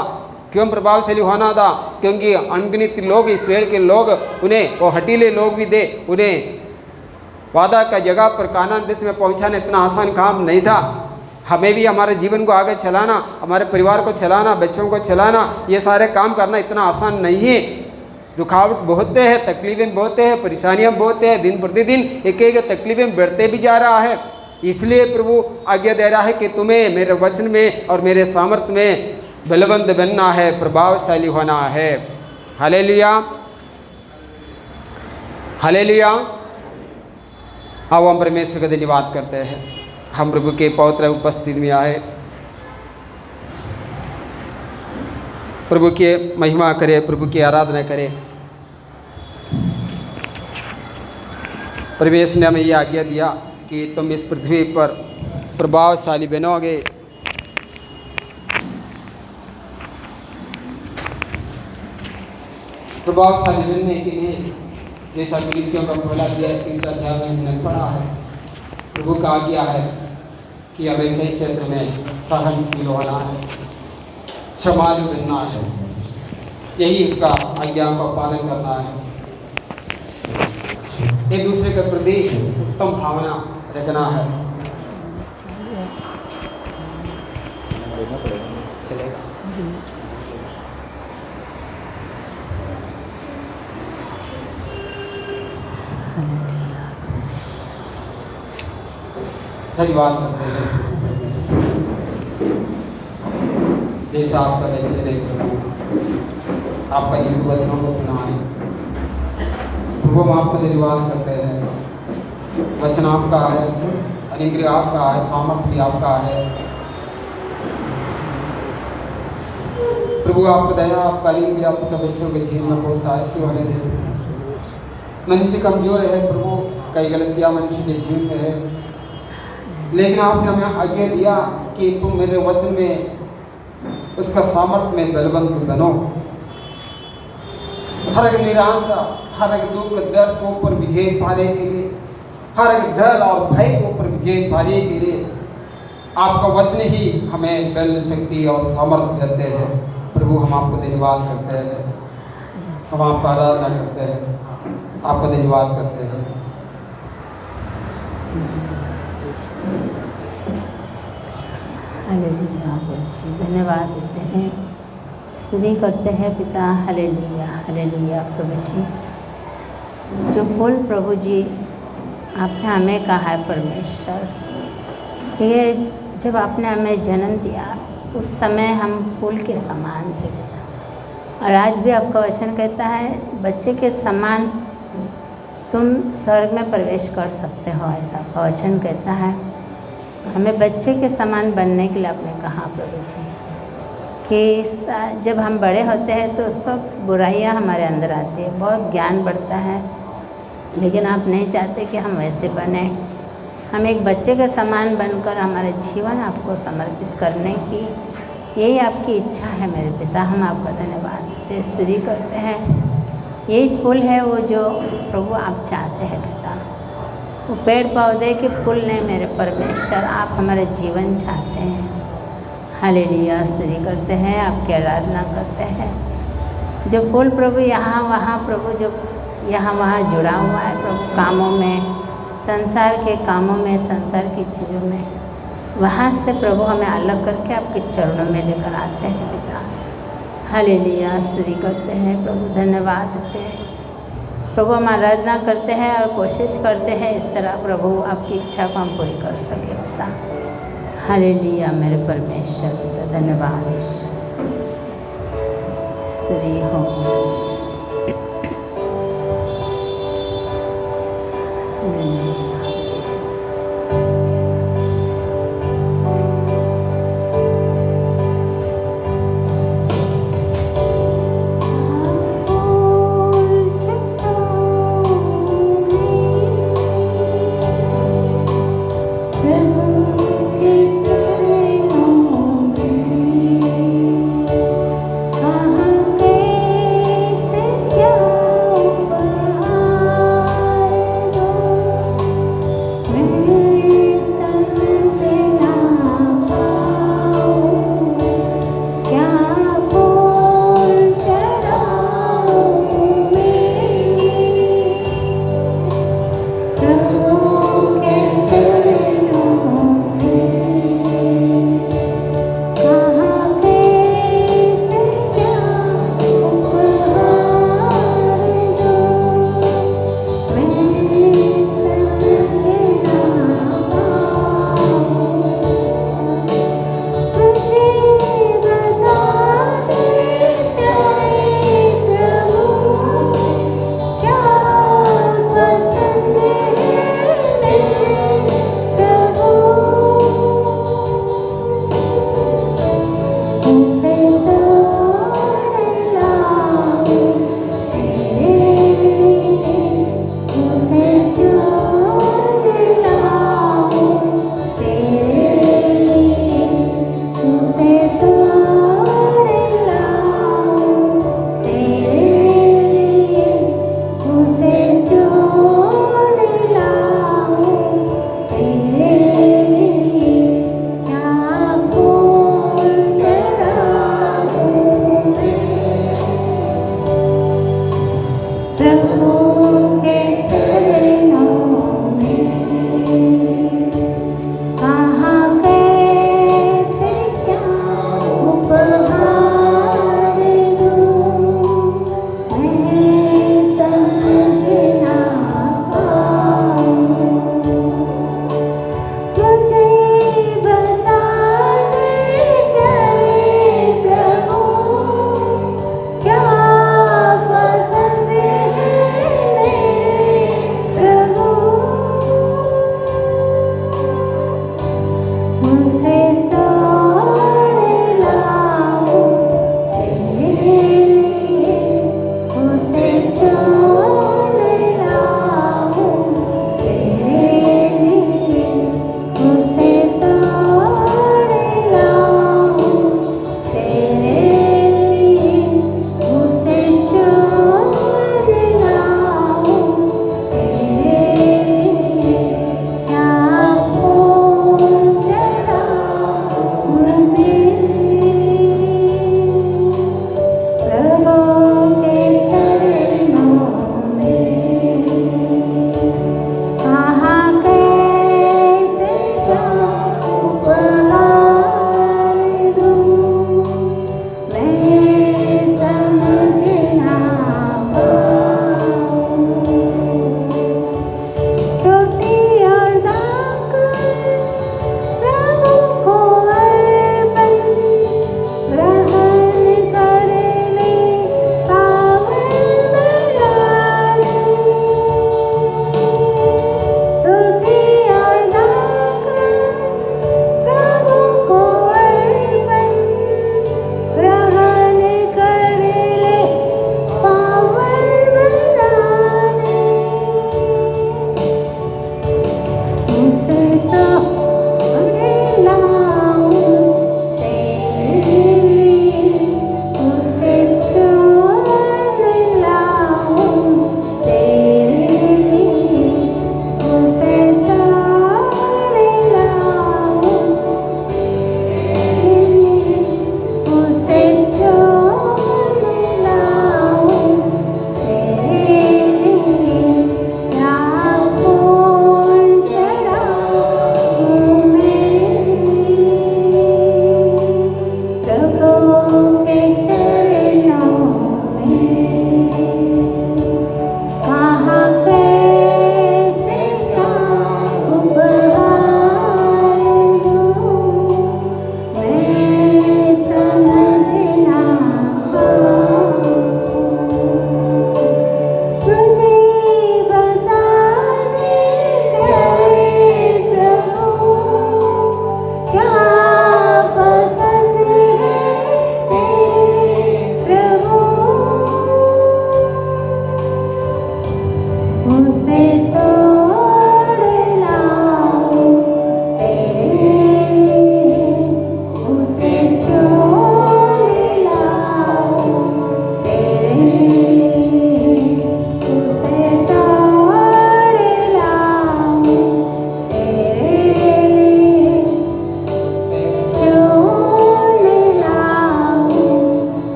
क्यों प्रभावशाली होना था? क्योंकि अनगिनत लोग, इस्राएल के लोग, उन्हें वो हटीले लोग भी थे, उन्हें वादा का जगह पर कानान देश में पहुंचाना इतना आसान काम नहीं था। हमें भी हमारे जीवन को आगे चलाना, हमारे परिवार को चलाना, बच्चों को चलाना, ये सारे काम करना इतना आसान नहीं है। रुकावट बहुत है, तकलीफें बहुत है, परेशानियां बहुत है, दिन प्रतिदिन एक एक तकलीफें बढ़ते भी जा रहा है। इसलिए प्रभु आज्ञा दे रहा है कि तुम्हें मेरे वचन में और मेरे सामर्थ्य में बलवंत बनना है, प्रभावशाली होना है। हालेलुया। हालेलुया। आओ हम परमेश्वर का धन्यवाद करते हैं। हम प्रभु के पवित्र उपस्थिति में आए, प्रभु की महिमा करें, प्रभु की आराधना करें। परमेश्वर ने हमें ये आज्ञा दिया कि तुम इस पृथ्वी पर प्रभावशाली बनोगे। प्रभावशाली बनने के लिए जैसा कुलिसियों का पहला दिया 3 अध्याय में हमने पढ़ा है, प्रभु का आज्ञा है कि हमें कई क्षेत्र में सहनशील होना है, क्षमा करना है, यही उसका आज्ञा का पालन करना है। एक दूसरे के प्रति उत्तम भावना रखना है। चलेगा। धन्यवाद करते हैं जैसा आपका वचन है प्रभु, आपका जीवित वचनों को सुना है प्रभु, हम आपको धन्यवाद करते हैं। वचन आपका है, अनुग्रह आपका है, सामर्थ्य भी आपका है प्रभु। आपका दया, आपका अनुग्रह आपका बच्चों के जीवन में होता है। इसी होने से मनुष्य कमजोर है प्रभु, कई गलतियाँ मनुष्य के जीवन में है, लेकिन आपने हमें आज्ञा दिया कि तुम मेरे वचन में उसका सामर्थ्य में बलवंत बनो। हर एक निराशा, हर एक दुख दर्द को ऊपर विजय पाने के लिए, हर एक डर और भय को ऊपर विजय पाने के लिए आपका वचन ही हमें बल, शक्ति और सामर्थ्य देते हैं प्रभु। हम आपको धन्यवाद करते हैं, हम आपका आराधना करते हैं, आपको धन्यवाद करते हैं। हालेलुया, धन्यवाद देते हैं, स्तुति करते हैं पिता। हालेलुया, हालेलुया प्रभु जी। जो फूल प्रभु जी आपने हमें कहा है परमेश्वर, ये जब आपने हमें जन्म दिया उस समय हम फूल के समान थे पिता, और आज भी आपका वचन कहता है बच्चे के समान तुम स्वर्ग में प्रवेश कर सकते हो, ऐसा आपका वचन कहता है। हमें बच्चे के समान बनने के लिए आपने कहा प्रभु जी कि जब हम बड़े होते हैं तो सब बुराइयां हमारे अंदर आती है, बहुत ज्ञान बढ़ता है, लेकिन आप नहीं चाहते कि हम वैसे बने। हम एक बच्चे के समान बनकर हमारे जीवन आपको समर्पित करने की यही आपकी इच्छा है मेरे पिता। हम आपका धन्यवाद देते, स्तुति करते हैं। यही फूल है वो जो प्रभु आप चाहते हैं पिता, वो पेड़ पौधे के फूल नहीं मेरे परमेश्वर, आप हमारे जीवन चाहते हैं। हालेलुया, स्तुति करते हैं, आपकी आराधना करते हैं। जो फूल प्रभु यहाँ वहाँ प्रभु जो यहाँ वहाँ जुड़ा हुआ है प्रभु, कामों में, संसार के कामों में, संसार की चीज़ों में, वहाँ से प्रभु हमें अलग करके आपके चरणों में लेकर आते हैं पिता। हालेलुया, स्तुति करते हैं प्रभु, धन्यवाद देते हैं प्रभु। हम आराधना करते हैं और कोशिश करते हैं इस तरह प्रभु आपकी इच्छा को हम पूरी कर सके पिता। हालेलुया मेरे परमेश्वर पिता, धन्यवाद स्तुति हो। कहाँ कैसे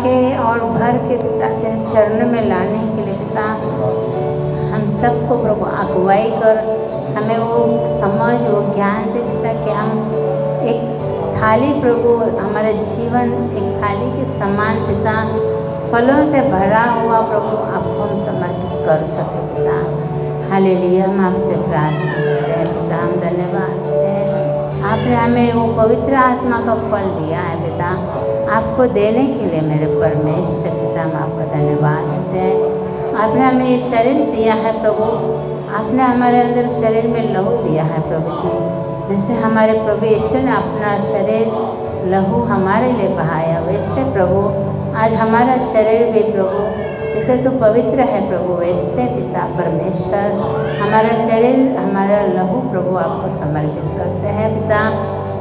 के और भर के पिता तेरे चरणों में लाने के लिए पिता हम सबको प्रभु अगुवाई कर, हमें वो समझ वो ज्ञान दे पिता कि हम एक थाली प्रभु हमारे जीवन एक थाली के समान पिता फलों से भरा हुआ प्रभु आपको हम समर्पित कर सके पिता। हालेलुया। हम आपसे प्रार्थना करते हैं पिता, हम धन्यवाद देते हैं आपने हमें वो पवित्र आत्मा का फल दिया है पिता, आपको देने के लिए मेरे परमेश्वर पिता हम आपका धन्यवाद देते हैं। आपने हमें ये शरीर दिया है प्रभु, आपने हमारे अंदर शरीर में लहू दिया है प्रभु जी, जैसे हमारे प्रभु यीशु ने अपना शरीर लहू हमारे लिए बहाया, वैसे प्रभु आज हमारा शरीर भी प्रभु जैसे तो पवित्र है प्रभु, वैसे पिता परमेश्वर हमारा शरीर हमारा लहू प्रभु आपको समर्पित करते हैं पिता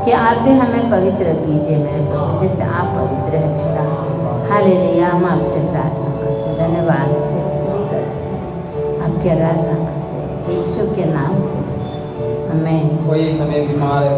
कि आप भी हमें पवित्र कीजिए मेरे प्रभु, जैसे आप पवित्र हैं पिता। हालेलुया। हम आपसे प्रार्थना करते हैं, धन्यवाद देते हैं, स्तुति करते हैं, आपकी आराधना करते हैं यीशु के नाम से, आमीन। कोई समय बीमार है